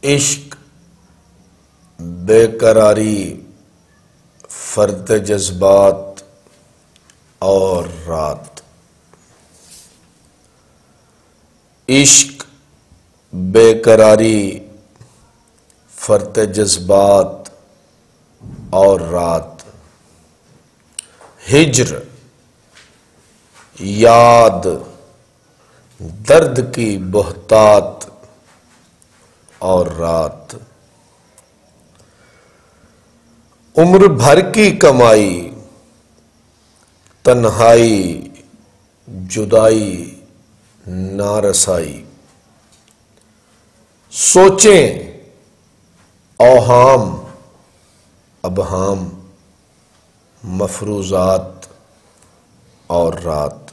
इश्क, बेकरारी, फर्द जज्बात और रात। इश्क, बेकरारी, फर्द जज्बात और रात। हिज्र, याद, दर्द की बोहतात और रात। उम्र भर की कमाई, तन्हाई, जुदाई, नारसाई। सोचें, औहाम, अबहाम, मफरूजात और रात।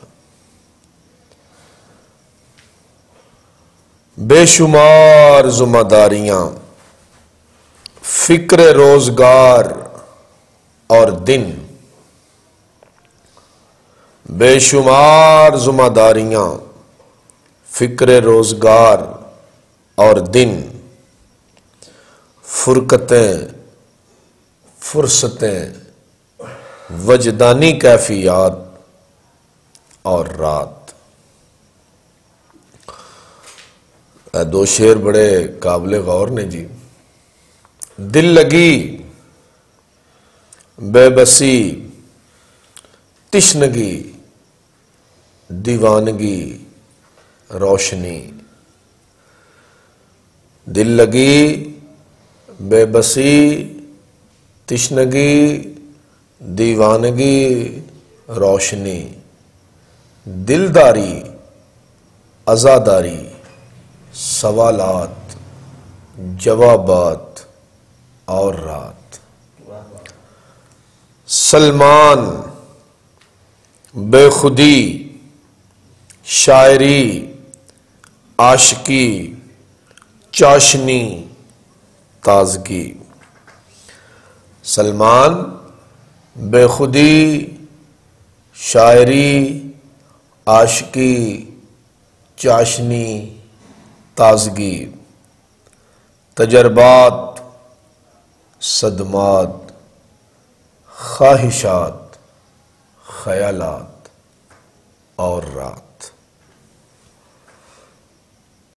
बेशुमार ज़िम्मेदारियां, फिक्र रोजगार और दिन। बेशुमार ज़िम्मेदारियां, फिक्र रोजगार और दिन। फुरकतें, फुर्सतें, वजदानी कैफियत और रात। दो शेर बड़े काबिल गौर ने जी। दिल लगी, बेबसी, तिश्नगी, दीवानगी, रोशनी। दिल लगी, बेबसी, तिश्नगी, दीवानगी, रोशनी। दिलदारी, अज़ादारी, सवालात, जवाबात और रात। सलमान, बेखुदी, शायरी, आशिकी, चाशनी, ताजगी। सलमान, बेखुदी, शायरी, आशिकी, चाशनी, ताजगी। तजर्बात, सदमात, ख्वाहिशात, ख्यालात और रात।